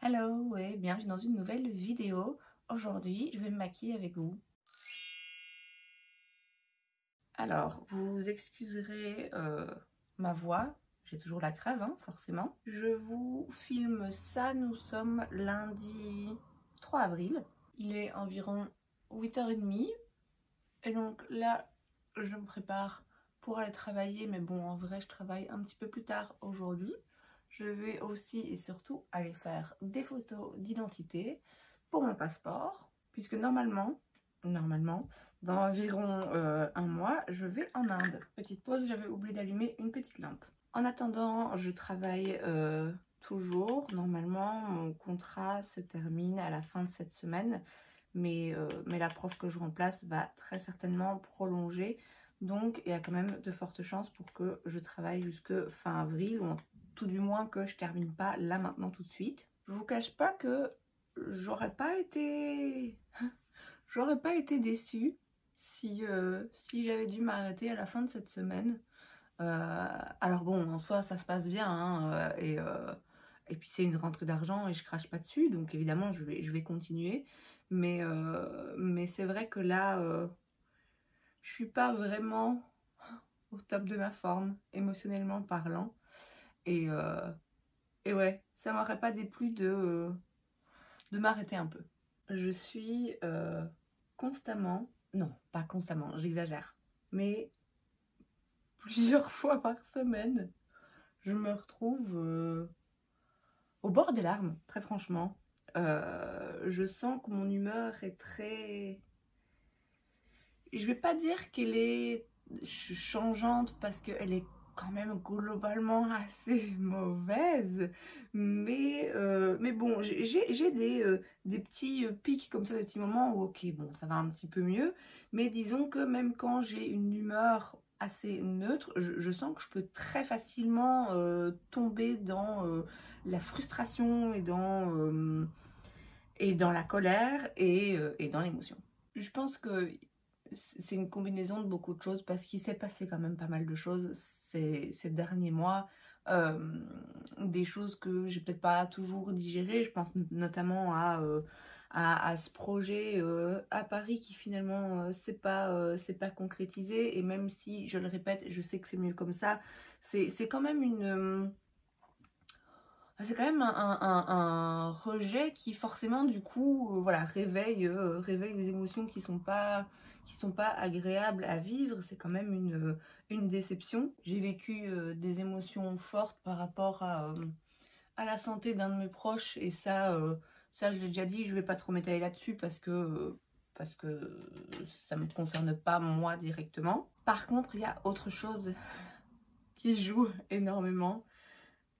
Hello et bienvenue dans une nouvelle vidéo. Aujourd'hui, je vais me maquiller avec vous. Alors, vous excuserez ma voix, j'ai toujours la crève, hein, forcément. Je vous filme ça, nous sommes lundi 3 avril. Il est environ 8h30 et donc là, je me prépare pour aller travailler, mais bon, en vrai, je travaille un petit peu plus tard aujourd'hui. Je vais aussi et surtout aller faire des photos d'identité pour mon passeport, puisque normalement, dans environ un mois, je vais en Inde. Petite pause, j'avais oublié d'allumer une petite lampe. En attendant, je travaille toujours. Normalement, mon contrat se termine à la fin de cette semaine, mais la prof que je remplace va très certainement prolonger. Donc, il y a quand même de fortes chances pour que je travaille jusque fin avril, ou tout du moins que je termine pas là maintenant tout de suite. Je vous cache pas que j'aurais pas été déçue si j'avais dû m'arrêter à la fin de cette semaine. Alors bon, en soi ça se passe bien, hein, et puis c'est une rentrée d'argent et je crache pas dessus, donc évidemment je vais continuer. Mais c'est vrai que là, je suis pas vraiment au top de ma forme, émotionnellement parlant. Et ouais, ça m'aurait pas déplu de m'arrêter un peu. Je suis constamment, non, pas constamment, j'exagère, mais plusieurs fois par semaine, je me retrouve au bord des larmes, très franchement. Je sens que mon humeur est très... Je vais pas dire qu'elle est changeante parce qu'elle est quand même globalement assez mauvaise, mais bon, j'ai des petits pics comme ça, des petits moments où ok, bon, ça va un petit peu mieux, mais disons que même quand j'ai une humeur assez neutre, je sens que je peux très facilement tomber dans la frustration et dans la colère et dans l'émotion. Je pense que c'est une combinaison de beaucoup de choses parce qu'il s'est passé quand même pas mal de choses ces derniers mois. Des choses que j'ai peut-être pas toujours digérées. Je pense notamment à ce projet à Paris qui finalement c'est pas concrétisé. Et même si, je le répète, je sais que c'est mieux comme ça, c'est quand même c'est quand même un rejet qui forcément du coup voilà, réveille des émotions qui sont pas agréables à vivre. C'est quand même une déception. J'ai vécu des émotions fortes par rapport à la santé d'un de mes proches, et ça je l'ai déjà dit, je vais pas trop m'étaler là-dessus parce que ça me concerne pas moi directement. Par contre, il y a autre chose qui joue énormément.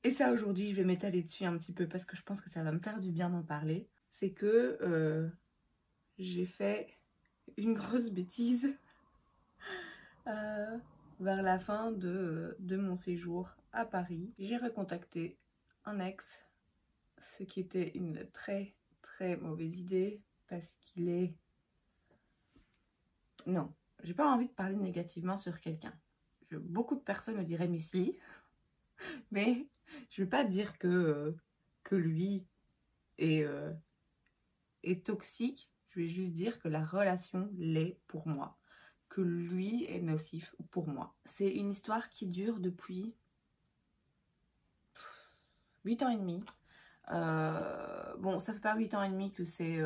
Et ça, aujourd'hui, je vais m'étaler dessus un petit peu parce que je pense que ça va me faire du bien d'en parler. C'est que j'ai fait une grosse bêtise vers la fin de mon séjour à Paris. J'ai recontacté un ex, ce qui était une très très mauvaise idée parce qu'il est... Non, j'ai pas envie de parler négativement sur quelqu'un. Beaucoup de personnes me diraient mais si, mais je vais pas dire que lui est toxique, je vais juste dire que la relation l'est pour moi, que lui est nocif pour moi. C'est une histoire qui dure depuis 8 ans et demi. Bon, ça fait pas 8 ans et demi que c'est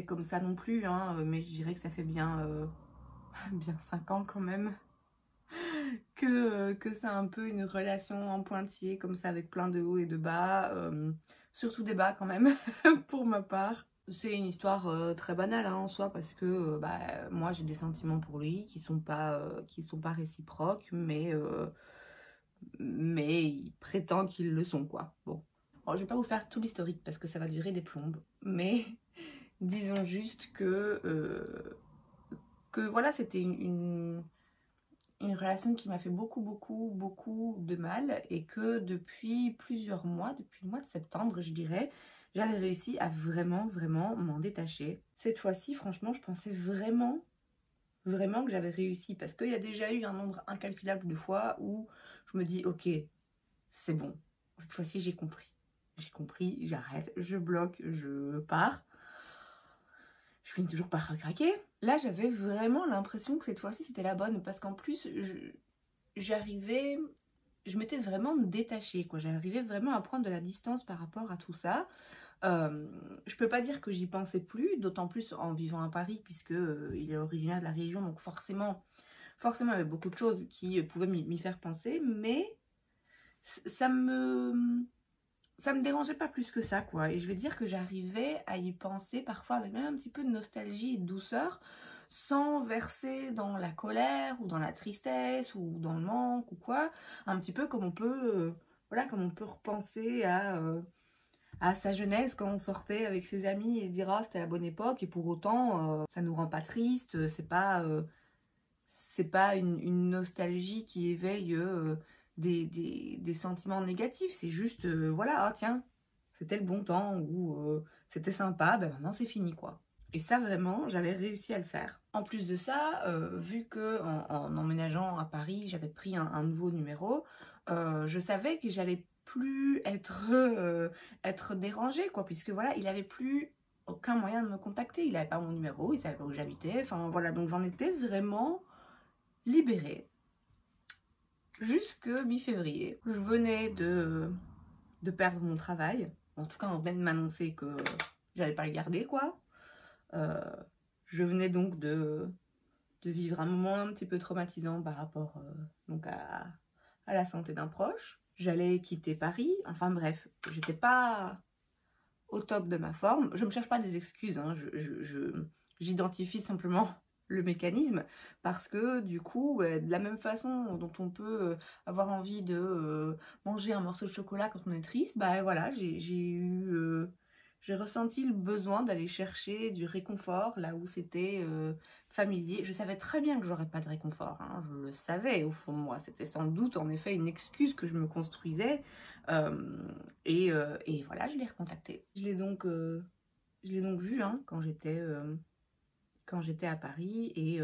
comme ça non plus, hein, mais je dirais que ça fait bien, bien 5 ans quand même. Que c'est un peu une relation en pointillé comme ça, avec plein de hauts et de bas, surtout des bas quand même pour ma part. C'est une histoire très banale, hein, en soi, parce que bah, moi j'ai des sentiments pour lui qui sont pas réciproques, mais il prétend qu'ils le sont, quoi. Bon, alors, je vais pas vous faire tout l'historique parce que ça va durer des plombes, mais disons juste que voilà, c'était une relation qui m'a fait beaucoup de mal, et que depuis plusieurs mois, depuis le mois de septembre je dirais, j'avais réussi à vraiment m'en détacher. Cette fois-ci, franchement, je pensais vraiment que j'avais réussi, parce qu'il y a déjà eu un nombre incalculable de fois où je me dis ok, c'est bon, cette fois-ci j'ai compris. j'ai compris, j'arrête, je bloque, je pars. Je finis toujours par craquer. Là, j'avais vraiment l'impression que cette fois-ci, c'était la bonne. Parce qu'en plus, j'arrivais... Je m'étais vraiment détachée, quoi. J'arrivais vraiment à prendre de la distance par rapport à tout ça. Je peux pas dire que j'y pensais plus, d'autant plus en vivant à Paris, puisque il est originaire de la région, donc forcément, il y avait beaucoup de choses qui pouvaient m'y faire penser, mais ça me dérangeait pas plus que ça, quoi. Et je vais dire que j'arrivais à y penser parfois avec même un petit peu de nostalgie et de douceur, sans verser dans la colère ou dans la tristesse ou dans le manque ou quoi. Un petit peu comme on peut, voilà, comme on peut repenser à sa jeunesse quand on sortait avec ses amis et se dire ah c'était la bonne époque, et pour autant ça nous rend pas triste, c'est pas une nostalgie qui éveille des sentiments négatifs, c'est juste voilà, ah tiens, c'était le bon temps, ou c'était sympa, ben maintenant c'est fini, quoi. Et ça, vraiment, j'avais réussi à le faire. En plus de ça, vu que en emménageant à Paris, j'avais pris un nouveau numéro, je savais que j'allais plus être dérangée, quoi, puisque voilà, il avait plus aucun moyen de me contacter, il avait pas mon numéro, il savait pas où j'habitais, enfin voilà, donc j'en étais vraiment libérée. Jusque mi-février, je venais de perdre mon travail. En tout cas, on venait de m'annoncer que j'allais pas le garder, quoi. Je venais donc de vivre un moment un petit peu traumatisant par rapport donc à la santé d'un proche. J'allais quitter Paris. Enfin bref, j'étais pas au top de ma forme. Je me cherche pas des excuses, hein. J'identifie simplement le mécanisme, parce que du coup, de la même façon dont on peut avoir envie de manger un morceau de chocolat quand on est triste, bah voilà, j'ai ressenti le besoin d'aller chercher du réconfort là où c'était familier. Je savais très bien que j'aurais pas de réconfort, hein, je le savais au fond de moi, c'était sans doute en effet une excuse que je me construisais, et voilà, je l'ai recontacté. Je l'ai donc vu, hein, quand j'étais à Paris, et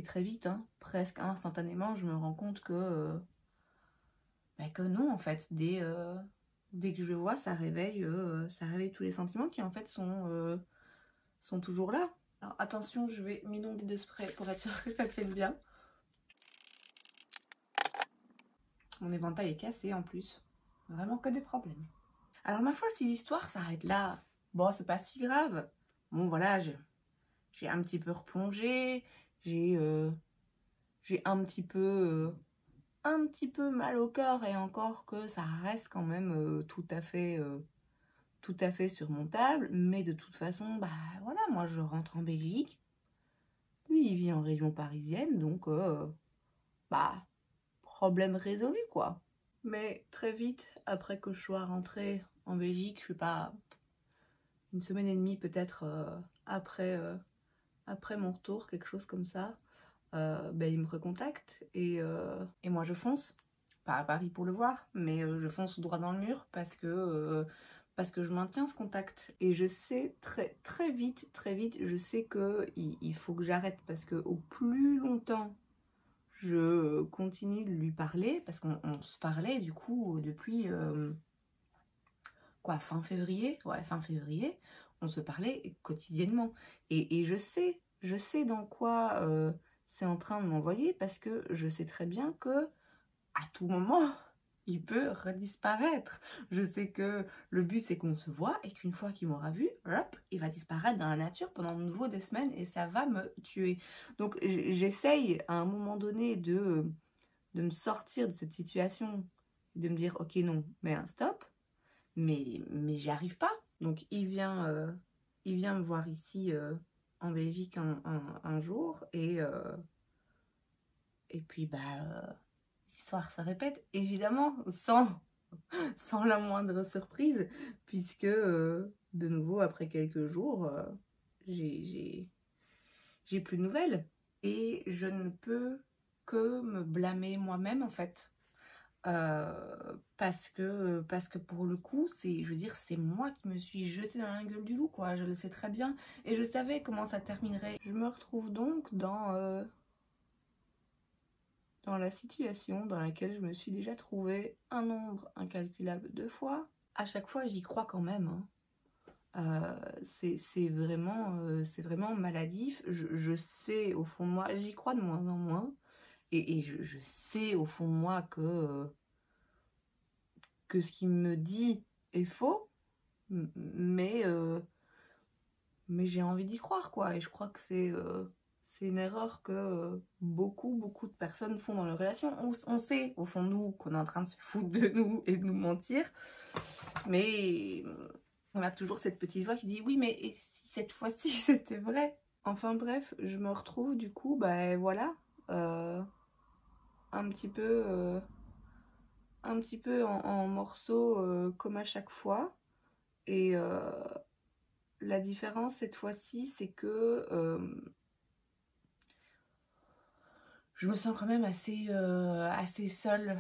très vite, hein, presque instantanément, je me rends compte que non, en fait, dès que je le vois, ça réveille tous les sentiments qui en fait sont toujours là. Alors attention, je vais m'inonder de spray pour être sûre que ça tienne bien. Mon éventail est cassé en plus, vraiment que des problèmes. Alors ma foi, si l'histoire s'arrête là, bon, c'est pas si grave. Bon voilà, j'ai un petit peu replongé, j'ai un petit peu mal au cœur, et encore que ça reste quand même tout à fait surmontable. Mais de toute façon, bah voilà, moi je rentre en Belgique, lui il vit en région parisienne, donc bah problème résolu, quoi. Mais très vite après que je sois rentrée en Belgique, je sais pas, une semaine et demie peut-être après mon retour, quelque chose comme ça, ben, il me recontacte, et moi je fonce, pas à Paris pour le voir, mais je fonce droit dans le mur, parce que je maintiens ce contact, et je sais très vite, je sais que il faut que j'arrête, parce que au plus longtemps je continue de lui parler, parce qu'on se parlait du coup depuis quoi, fin février, ouais, fin février, on se parlait quotidiennement, et je sais dans quoi c'est en train de m'envoyer, parce que je sais très bien que à tout moment il peut redisparaître. Je sais que le but c'est qu'on se voit, et qu'une fois qu'il m'aura vu, hop, il va disparaître dans la nature pendant de nouveau des semaines, et ça va me tuer. Donc j'essaye à un moment donné de me sortir de cette situation, de me dire ok, non, mets un stop, mais j'y arrive pas. Donc il vient me voir ici en Belgique un jour, et puis bah l'histoire se répète, évidemment, sans la moindre surprise, puisque de nouveau après quelques jours j'ai plus de nouvelles, et je ne peux que me blâmer moi-même, en fait. Parce que pour le coup, je veux dire, c'est moi qui me suis jetée dans la gueule du loup, quoi. Je le sais très bien, et je savais comment ça terminerait. Je me retrouve donc dans la situation dans laquelle je me suis déjà trouvée un nombre incalculable de fois, à chaque fois, j'y crois quand même, hein. C'est vraiment maladif. Je sais au fond de moi, j'y crois de moins en moins. Et je sais au fond de moi que ce qu'il me dit est faux. Mais j'ai envie d'y croire, quoi. Et je crois que c'est une erreur que beaucoup de personnes font dans leur relation. On sait au fond de nous qu'on est en train de se foutre de nous et de nous mentir. Mais on a toujours cette petite voix qui dit oui, mais et si cette fois-ci c'était vrai? Enfin bref, je me retrouve du coup, bah voilà, un petit peu en morceaux comme à chaque fois. Et la différence cette fois-ci, c'est que je me sens quand même assez seule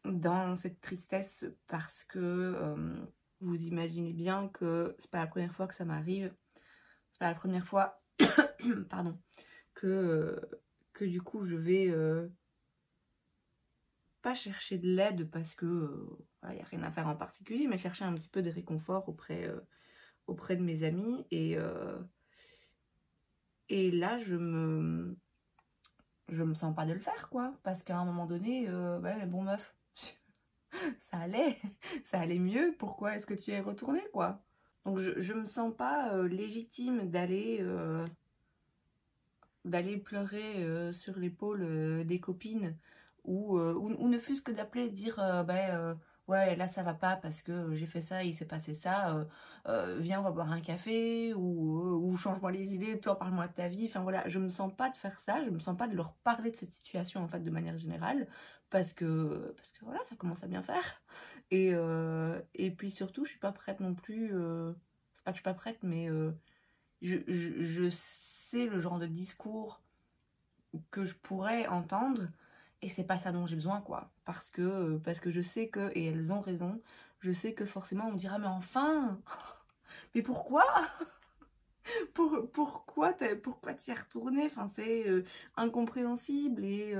dans cette tristesse parce que vous imaginez bien que c'est pas la première fois que ça m'arrive. C'est pas la première fois pardon, que du coup je vais pas chercher de l'aide parce que voilà, y a rien à faire en particulier, mais chercher un petit peu de réconfort auprès de mes amis. Et là je me sens pas de le faire, quoi, parce qu'à un moment donné ouais, bon meuf, ça allait mieux, pourquoi est-ce que tu es retournée, quoi? Donc je me sens pas légitime d'aller pleurer sur l'épaule des copines ou ne fût-ce que d'appeler et dire ouais, là ça va pas parce que j'ai fait ça, il s'est passé ça, viens on va boire un café ou change-moi les idées, toi parle-moi de ta vie. Enfin voilà, je me sens pas de faire ça, je me sens pas de leur parler de cette situation en fait de manière générale parce que voilà, ça commence à bien faire. Et puis surtout je suis pas prête non plus, c'est pas que je suis pas prête, mais je sais le genre de discours que je pourrais entendre et c'est pas ça dont j'ai besoin, quoi, parce que je sais que, et elles ont raison, je sais que forcément on me dira mais enfin mais pourquoi pourquoi t'y es retourné, enfin c'est incompréhensible. Et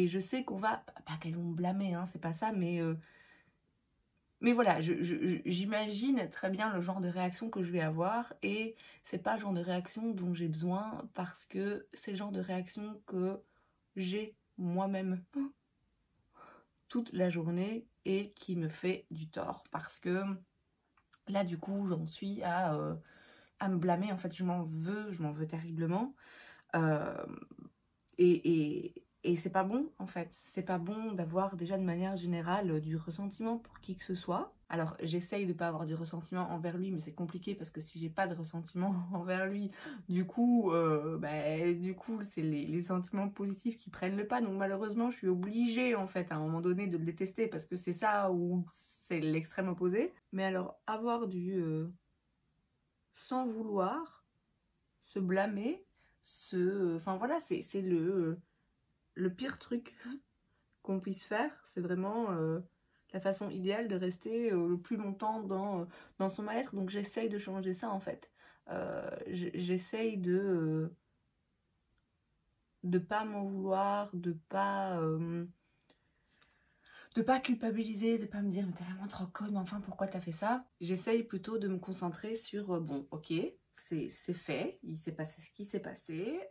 je sais qu'on va pas qu'elles vont me blâmer, hein, c'est pas ça, mais voilà, j'imagine très bien le genre de réaction que je vais avoir et c'est pas le genre de réaction dont j'ai besoin parce que c'est le genre de réaction que j'ai moi-même toute la journée et qui me fait du tort parce que là du coup j'en suis à me blâmer. En fait je m'en veux terriblement. Euh, et c'est pas bon, en fait. C'est pas bon d'avoir déjà de manière générale du ressentiment pour qui que ce soit. Alors j'essaye de pas avoir du ressentiment envers lui, mais c'est compliqué parce que si j'ai pas de ressentiment envers lui, du coup c'est les sentiments positifs qui prennent le pas. Donc malheureusement je suis obligée en fait à un moment donné de le détester parce que c'est ça ou c'est l'extrême opposé. Mais alors avoir sans vouloir se blâmer, enfin voilà, c'est le pire truc qu'on puisse faire. C'est vraiment la façon idéale de rester le plus longtemps dans son mal-être. Donc j'essaye de changer ça en fait. J'essaye de pas m'en vouloir, de pas culpabiliser, de pas me dire mais t'es vraiment trop con, mais enfin pourquoi t'as fait ça? J'essaye plutôt de me concentrer sur bon ok, c'est fait, il s'est passé ce qui s'est passé.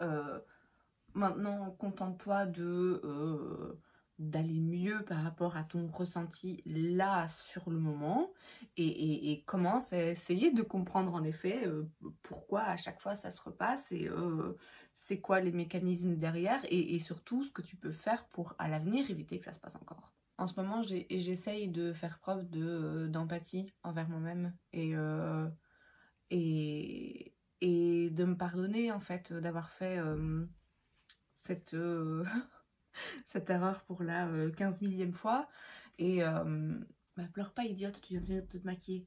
Maintenant, contente-toi d'aller mieux par rapport à ton ressenti là sur le moment et commence à essayer de comprendre en effet pourquoi à chaque fois ça se repasse et c'est quoi les mécanismes derrière et surtout ce que tu peux faire pour à l'avenir éviter que ça se passe encore. En ce moment, j'essaye de faire preuve d'empathie envers moi-même et, et de me pardonner en fait d'avoir fait cette, cette erreur pour la 15 millième fois. Et bah, pleure pas idiote, tu viens de te maquiller.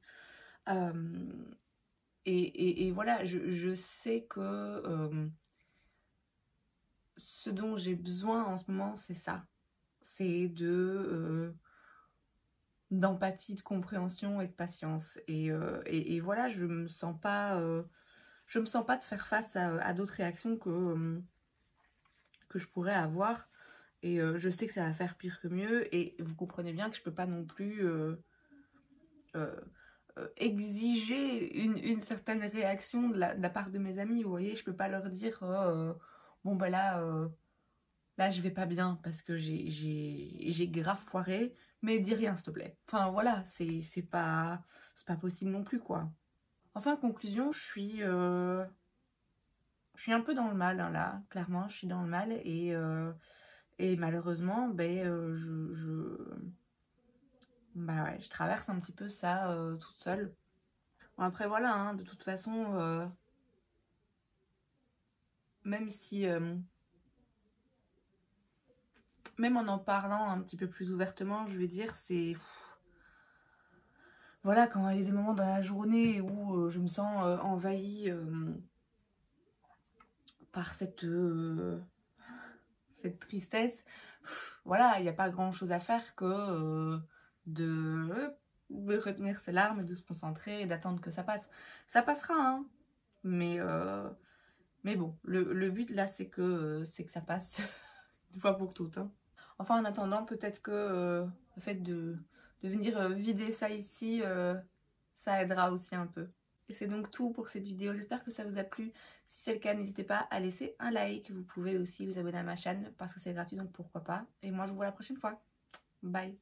Et voilà, je sais que ce dont j'ai besoin en ce moment, c'est ça. C'est d'empathie, de compréhension et de patience. Et voilà, je me sens pas de faire face à d'autres réactions que je pourrais avoir. Et je sais que ça va faire pire que mieux. Et vous comprenez bien que je peux pas non plus exiger une certaine réaction de la part de mes amis. Vous voyez, je peux pas leur dire bon bah là je vais pas bien parce que j'ai grave foiré, mais dis rien s'il te plaît. Enfin voilà, c'est pas possible non plus quoi. Enfin, conclusion, je suis un peu dans le mal hein, là, clairement, je suis dans le mal et malheureusement, ben, bah ouais, je traverse un petit peu ça toute seule. Bon, après voilà, hein, de toute façon, même si, même en parlant un petit peu plus ouvertement, je vais dire, c'est... Voilà, quand il y a des moments dans la journée où je me sens envahie par cette tristesse, voilà, il n'y a pas grand chose à faire que de retenir ses larmes, de se concentrer et d'attendre que ça passe. Ça passera, hein, mais bon, le but là, c'est que ça passe une fois pour toutes. Hein. Enfin, en attendant, peut-être que le fait de venir vider ça ici, ça aidera aussi un peu. Et c'est donc tout pour cette vidéo, j'espère que ça vous a plu. Si c'est le cas, n'hésitez pas à laisser un like. Vous pouvez aussi vous abonner à ma chaîne parce que c'est gratuit, donc pourquoi pas. Et moi, je vous vois la prochaine fois. Bye!